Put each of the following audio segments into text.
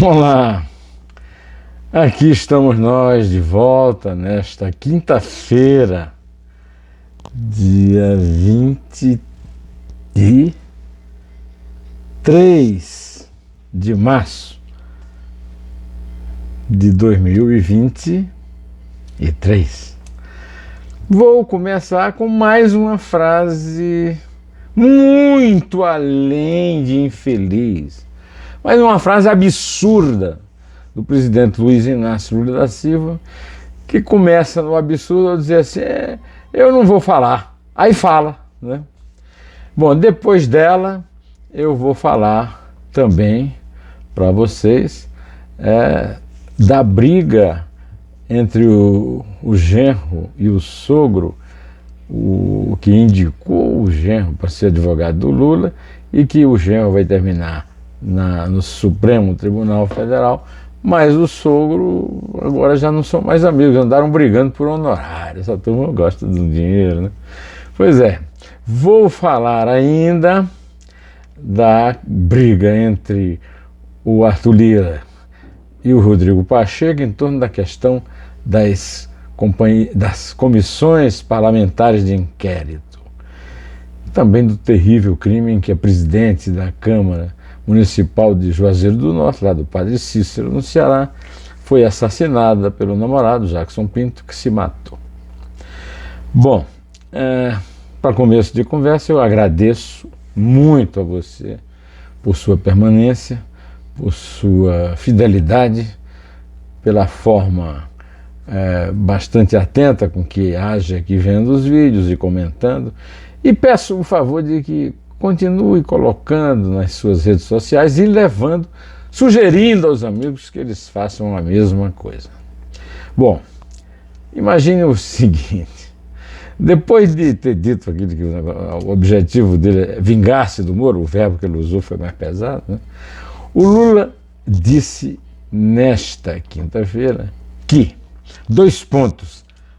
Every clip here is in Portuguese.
Olá, aqui estamos nós de volta nesta quinta-feira, dia 23 de março de 2023. Vou começar com mais uma frase muito além de infeliz, mas uma frase absurda do presidente Luiz Inácio Lula da Silva, que começa no absurdo a dizer assim, eu não vou falar, aí fala, né? Bom, depois dela eu vou falar também para vocês da briga entre o genro e o sogro, o que indicou o genro para ser advogado do Lula, e que o genro vai terminar no Supremo Tribunal Federal, mas o sogro agora já não são mais amigos, andaram brigando por honorário. Essa turma gosta do dinheiro, né? Pois é, vou falar ainda da briga entre o Arthur Lira e o Rodrigo Pacheco em torno da questão das comissões parlamentares de inquérito. Também do terrível crime em que a presidente da Câmara Municipal de Juazeiro do Norte, lá do Padre Cícero, no Ceará, foi assassinada pelo namorado Jackson Pinto, que se matou. Bom, para começo de conversa, eu agradeço muito a você por sua permanência, por sua fidelidade, pela forma bastante atenta com que age aqui vendo os vídeos e comentando, e peço o favor de que continue colocando nas suas redes sociais e sugerindo aos amigos que eles façam a mesma coisa. Bom, imagine o seguinte, depois de ter dito aquilo que o objetivo dele é vingar-se do Moro, o verbo que ele usou foi mais pesado, né? O Lula disse nesta quinta-feira que,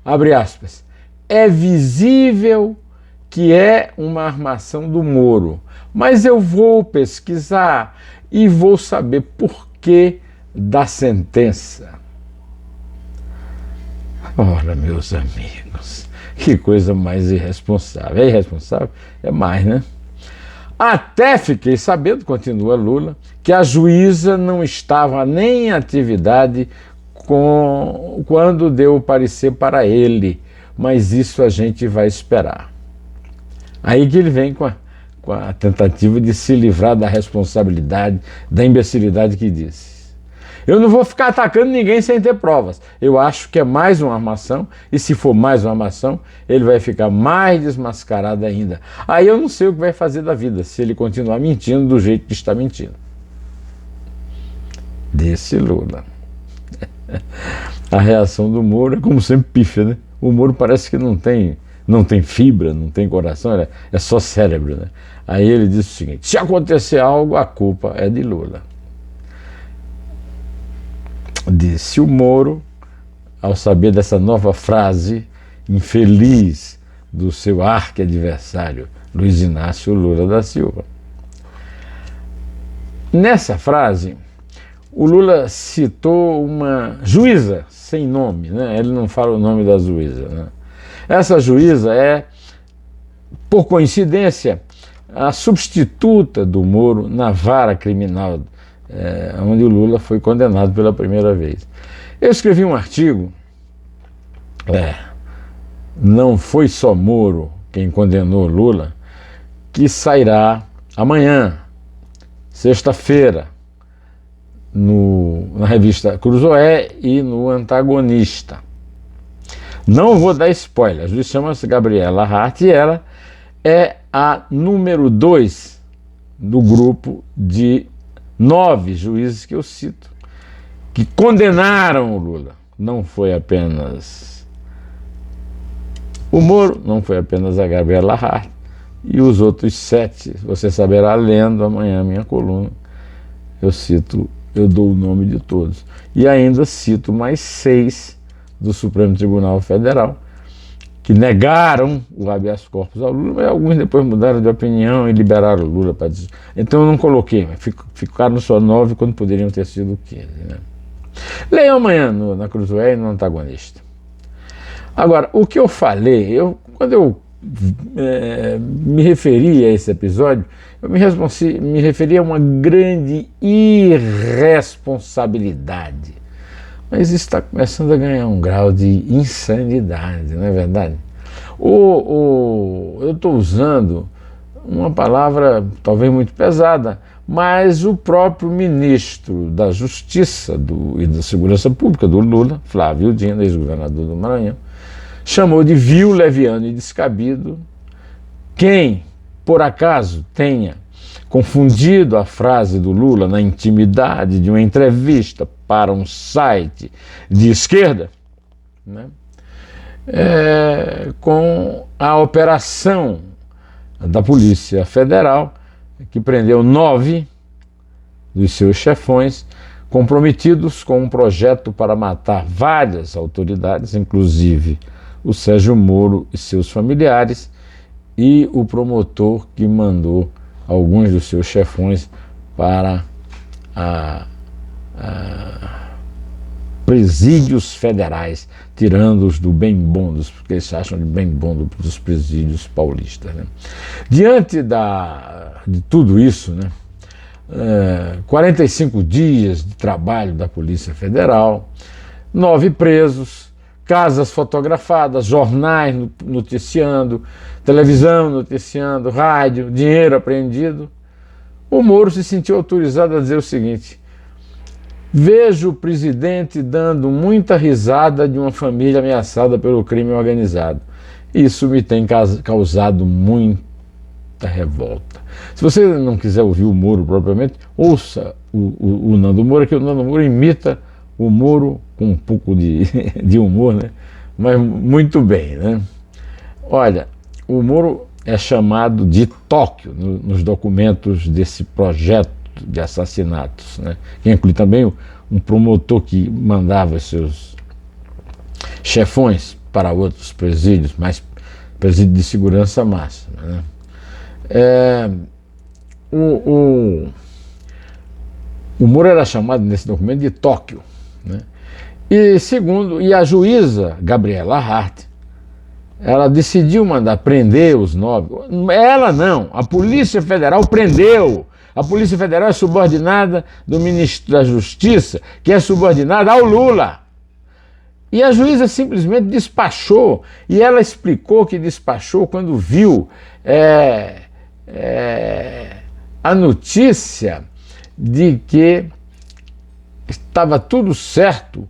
abre aspas, é visível que é uma armação do Moro, mas eu vou pesquisar e vou saber por que da sentença. Ora, meus amigos, que coisa mais irresponsável. É irresponsável? É mais, né? Até fiquei sabendo, continua Lula, que a juíza não estava nem em atividade quando deu o parecer para ele, mas isso a gente vai esperar. Aí que ele vem com a tentativa de se livrar da responsabilidade, da imbecilidade que disse. Eu não vou ficar atacando ninguém sem ter provas. Eu acho que é mais uma armação, e se for mais uma armação, ele vai ficar mais desmascarado ainda. Aí eu não sei o que vai fazer da vida, se ele continuar mentindo do jeito que está mentindo. Desse Lula. A reação do Moro é como sempre pífia, né? O Moro parece que não tem fibra, não tem coração, é só cérebro, né? Aí ele diz o seguinte: se acontecer algo, a culpa é de Lula. Disse o Moro, ao saber dessa nova frase infeliz do seu arqui-adversário Luiz Inácio Lula da Silva. Nessa frase, o Lula citou uma juíza sem nome, né? Ele não fala o nome da juíza, né? Essa juíza é, por coincidência, a substituta do Moro na vara criminal, onde o Lula foi condenado pela primeira vez. Eu escrevi um artigo, não foi só Moro quem condenou Lula, que sairá amanhã, sexta-feira, na revista Cruzoé e no Antagonista. Não vou dar spoiler, a juíza chama-se Gabriela Hart e ela é a número 2 do grupo de 9 juízes que eu cito, que condenaram o Lula. Não foi apenas o Moro, não foi apenas a Gabriela Hart, e os outros 7, você saberá lendo amanhã a minha coluna, eu dou o nome de todos. E ainda cito mais 6 do Supremo Tribunal Federal, que negaram o habeas corpus ao Lula, mas alguns depois mudaram de opinião e liberaram o Lula para dizer. Então eu não coloquei, mas ficaram só 9 quando poderiam ter sido 15. Né? Leiam amanhã na Cruzoé e no Antagonista. Agora, o que eu falei, quando eu me referi a esse episódio, eu me referi a uma grande irresponsabilidade. Mas isso está começando a ganhar um grau de insanidade, não é verdade? Eu estou usando uma palavra talvez muito pesada, mas o próprio ministro da Justiça e da Segurança Pública do Lula, Flávio Dino, ex-governador do Maranhão, chamou de vil, leviano e descabido quem, por acaso, tenha confundido a frase do Lula na intimidade de uma entrevista para um site de esquerda, né, com a operação da Polícia Federal, que prendeu 9 dos seus chefões, comprometidos com um projeto para matar várias autoridades, inclusive o Sérgio Moro e seus familiares, e o promotor que mandou alguns dos seus chefões para presídios federais, tirando-os do bem bom, porque eles acham de bem bom dos presídios paulistas. Né? Diante de tudo isso, né, 45 dias de trabalho da Polícia Federal, 9 presos, casas fotografadas, jornais noticiando, televisão noticiando, rádio, dinheiro apreendido, o Moro se sentiu autorizado a dizer o seguinte: vejo o presidente dando muita risada de uma família ameaçada pelo crime organizado. Isso me tem causado muita revolta. Se você não quiser ouvir o Moro propriamente, ouça o Nando Moura, que o Nando Moura imita o Moro com um pouco de humor, né? Mas muito bem, né? Olha, o Moro é chamado de Tóquio nos documentos desse projeto de assassinatos, né? Que inclui também um promotor que mandava seus chefões para outros presídios, mais presídio de segurança máxima, né? O Moro era chamado nesse documento de Tóquio, né? E a juíza Gabriela Hart, ela decidiu mandar prender os 9. Ela não, a Polícia Federal prendeu. A Polícia Federal é subordinada do ministro da Justiça, que é subordinada ao Lula. E a juíza simplesmente despachou, e ela explicou que despachou quando viu a notícia de que estava tudo certo,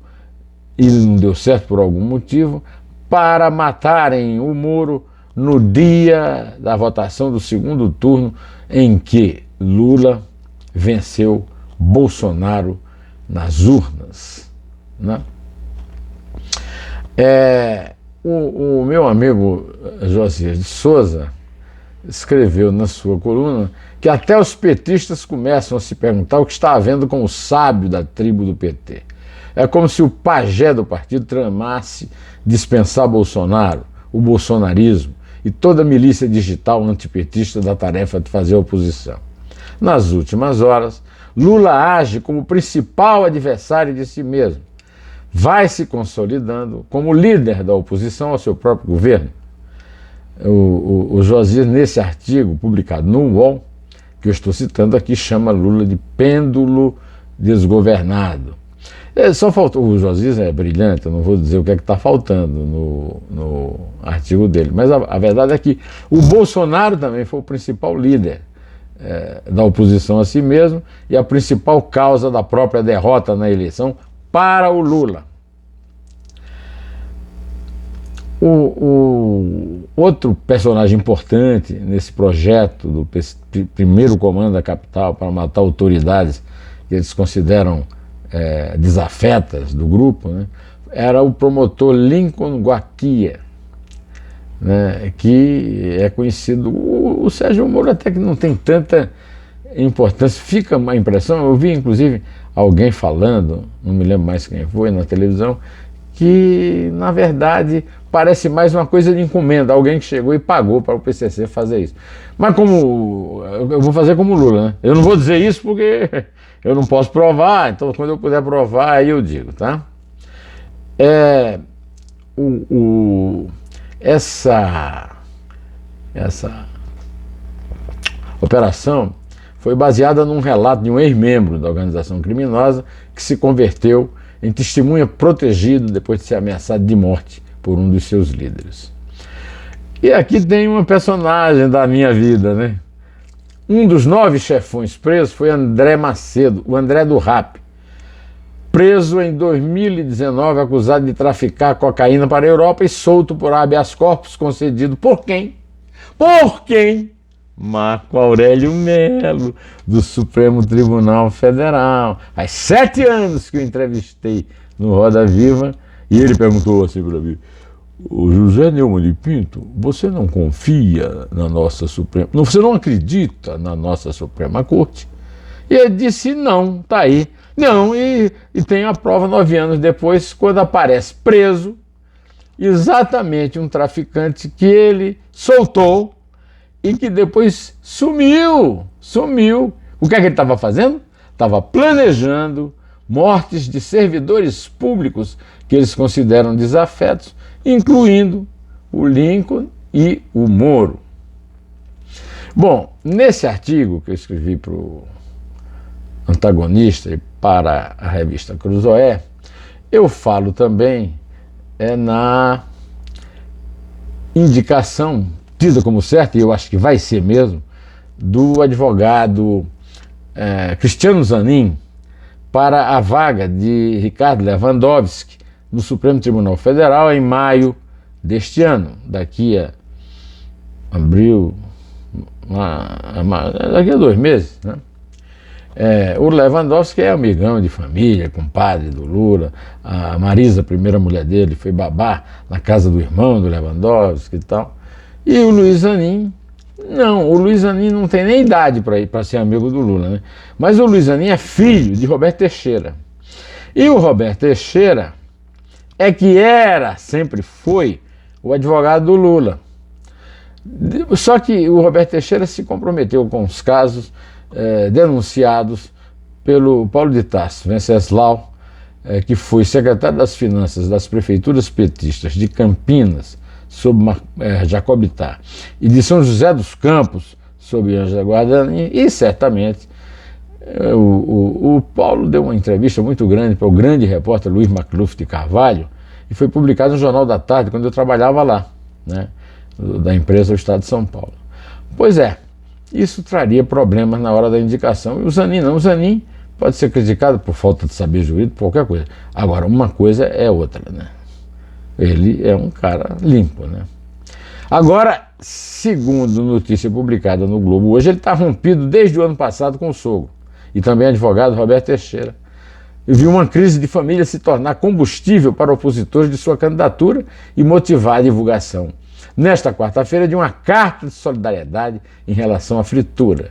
e não deu certo por algum motivo, para matarem o Moro no dia da votação do segundo turno, em que Lula venceu Bolsonaro nas urnas, né? O meu amigo Josias de Souza escreveu na sua coluna que até os petistas começam a se perguntar o que está havendo com o sábio da tribo do PT. É como se o pajé do partido tramasse dispensar Bolsonaro, o bolsonarismo e toda a milícia digital antipetista da tarefa de fazer oposição. Nas últimas horas, Lula age como principal adversário de si mesmo. Vai se consolidando como líder da oposição ao seu próprio governo. O Josias, nesse artigo publicado no UOL, que eu estou citando aqui, chama Lula de pêndulo desgovernado. Só faltou, o Josias é brilhante, eu não vou dizer o que é que está faltando no artigo dele, mas a verdade é que o Bolsonaro também foi o principal líder da oposição a si mesmo e a principal causa da própria derrota na eleição para o Lula. O outro personagem importante nesse projeto do primeiro comando da capital para matar autoridades que eles consideram desafetas do grupo, né, era o promotor Lincoln Guaquia, né, que é conhecido. O Sérgio Moro até que não tem tanta importância, fica uma impressão, eu vi inclusive alguém falando, não me lembro mais quem foi, na televisão, que, na verdade, parece mais uma coisa de encomenda, alguém que chegou e pagou para o PCC fazer isso. Mas como eu vou fazer como Lula, né? Eu não vou dizer isso porque eu não posso provar, então quando eu puder provar, aí eu digo, tá? Essa operação foi baseada num relato de um ex-membro da organização criminosa que se converteu em testemunha protegido depois de ser ameaçado de morte por um dos seus líderes. E aqui tem uma personagem da minha vida, né? Um dos 9 chefões presos foi André Macedo, o André do Rap, preso em 2019 acusado de traficar cocaína para a Europa e solto por habeas corpus concedido por quem? Por quem? Marco Aurélio Melo, do Supremo Tribunal Federal. Faz 7 anos que eu entrevistei no Roda Viva e ele perguntou assim para mim: o José Neumann de Pinto, você não confia na nossa Suprema, você não acredita na nossa Suprema Corte? E ele disse não, tá aí. Não, e tem a prova 9 anos depois, quando aparece preso exatamente um traficante que ele soltou e que depois sumiu. O que é que ele estava fazendo? Estava planejando mortes de servidores públicos que eles consideram desafetos, incluindo o Lincoln e o Moro. Bom, nesse artigo que eu escrevi para o Antagonista e para a revista Cruzoé, eu falo também na indicação, tida como certa, e eu acho que vai ser mesmo, do advogado Cristiano Zanin para a vaga de Ricardo Lewandowski no Supremo Tribunal Federal em maio deste ano, daqui a abril, daqui a 2 meses, né? O Lewandowski é amigão de família, compadre do Lula. A Marisa, a primeira mulher dele, foi babá na casa do irmão do Lewandowski e tal. E o Luiz Zanin, não, o Luiz Zanin não tem nem idade para ser amigo do Lula, né? Mas o Luiz Zanin é filho de Roberto Teixeira. E o Roberto Teixeira sempre foi, o advogado do Lula. Só que o Roberto Teixeira se comprometeu com os casos denunciados pelo Paulo de Tarso Venceslau, que foi secretário das Finanças das prefeituras petistas de Campinas, sob Jacobitá, e de São José dos Campos, sob Ângela Guardanin, e certamente o Paulo deu uma entrevista muito grande para o grande repórter Luiz Macluf de Carvalho, e foi publicado no Jornal da Tarde, quando eu trabalhava lá, né, da empresa do Estado de São Paulo. Pois é, isso traria problemas na hora da indicação. E o Zanin não. O Zanin pode ser criticado por falta de saber jurídico, por qualquer coisa. Agora, uma coisa é outra, né? Ele é um cara limpo, né? Agora, segundo notícia publicada no Globo hoje, ele está rompido desde o ano passado com o sogro e também advogado Roberto Teixeira. E viu uma crise de família se tornar combustível para opositores de sua candidatura e motivar a divulgação, nesta quarta-feira, de uma carta de solidariedade em relação à fritura.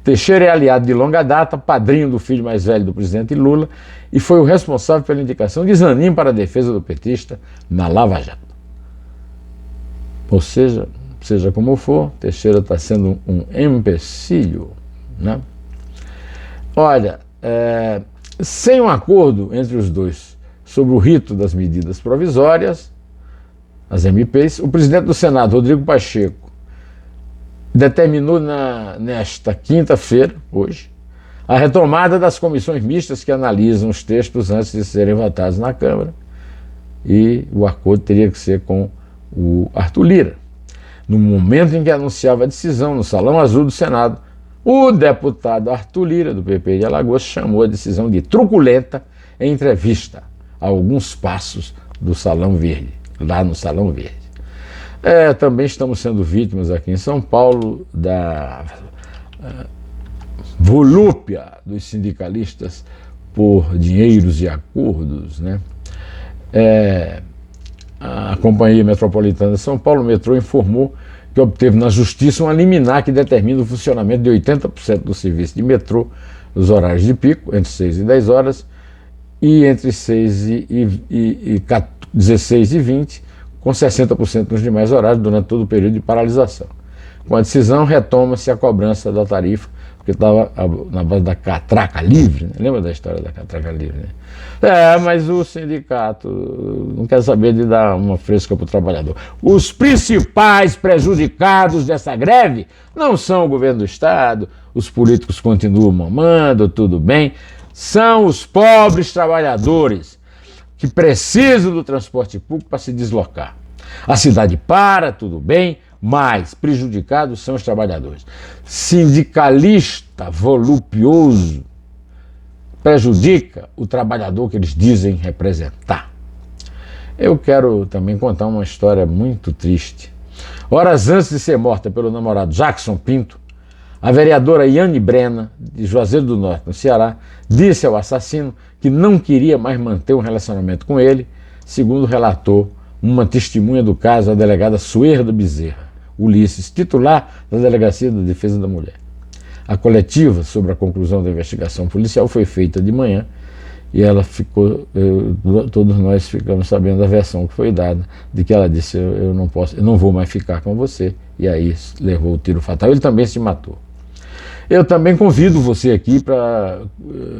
Teixeira é aliado de longa data, padrinho do filho mais velho do presidente Lula, e foi o responsável pela indicação de Zanin para a defesa do petista na Lava Jato. Ou seja como for, Teixeira está sendo um empecilho, né? Olha, sem um acordo entre os dois sobre o rito das medidas provisórias, as MPs, o presidente do Senado, Rodrigo Pacheco, determinou nesta quinta-feira, hoje, a retomada das comissões mistas que analisam os textos antes de serem votados na Câmara. E o acordo teria que ser com o Arthur Lira. No momento em que anunciava a decisão no Salão Azul do Senado, o deputado Arthur Lira, do PP de Alagoas, chamou a decisão de truculenta em entrevista a alguns passos do Salão Verde, lá no Salão Verde. Também estamos sendo vítimas aqui em São Paulo da volúpia dos sindicalistas por dinheiros e acordos, né? A Companhia Metropolitana de São Paulo, o metrô, informou que obteve na Justiça uma liminar que determina o funcionamento de 80% do serviço de metrô nos horários de pico, entre 6 e 10 horas, e entre 6 e 16 e 20, com 60% nos demais horários durante todo o período de paralisação. Com a decisão, retoma-se a cobrança da tarifa, porque estava na base da catraca livre, né? Lembra da história da catraca livre, né? Mas o sindicato não quer saber de dar uma fresca para o trabalhador. Os principais prejudicados dessa greve não são o governo do estado, os políticos continuam mamando, tudo bem, são os pobres trabalhadores que precisam do transporte público para se deslocar. A cidade para, tudo bem, mas prejudicados são os trabalhadores. Sindicalista voluptuoso prejudica o trabalhador que eles dizem representar. Eu quero também contar uma história muito triste. Horas antes de ser morta pelo namorado Jackson Pinto, a vereadora Yane Brena, de Juazeiro do Norte, no Ceará, disse ao assassino que não queria mais manter um relacionamento com ele, segundo relatou uma testemunha do caso, a delegada Suerda Bezerra Ulisses, titular da Delegacia da Defesa da Mulher. A coletiva sobre a conclusão da investigação policial foi feita de manhã e ela ficou, todos nós ficamos sabendo da versão que foi dada, de que ela disse, eu não vou mais ficar com você, e aí levou o tiro fatal. Ele também se matou. Eu também convido você aqui para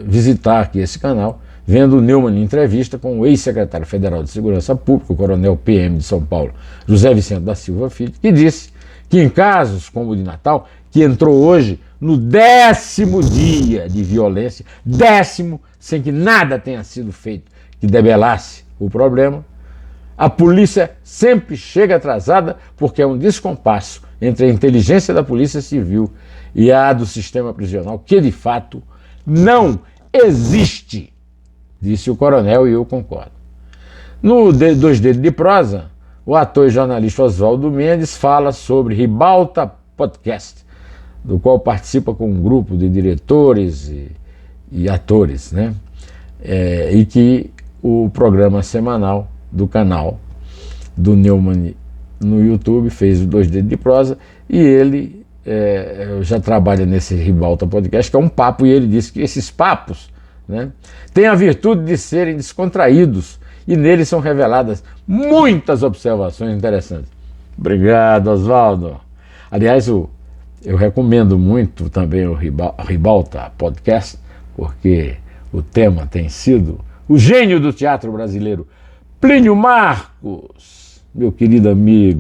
visitar aqui esse canal, vendo o Neumann em entrevista com o ex-secretário federal de Segurança Pública, o coronel PM de São Paulo, José Vicente da Silva Filho, que disse que em casos como o de Natal, que entrou hoje no 10º dia de violência, 10º, sem que nada tenha sido feito que debelasse o problema, a polícia sempre chega atrasada porque é um descompasso entre a inteligência da Polícia Civil e a do sistema prisional, que de fato não existe, disse o coronel, e eu concordo. No Dois Dedos de Prosa, o ator e jornalista Oswaldo Mendes fala sobre Ribalta Podcast, do qual participa com um grupo de diretores e atores, né? E que o programa semanal do canal do Neumann no YouTube fez o Dois Dedos de Prosa, e ele já trabalha nesse Ribalta Podcast, que é um papo, e ele disse que esses papos, né, têm a virtude de serem descontraídos, e neles são reveladas muitas observações interessantes. Obrigado, Oswaldo. Aliás, eu recomendo muito também o Ribalta Podcast, porque o tema tem sido o gênio do teatro brasileiro, Plínio Marcos, meu querido amigo.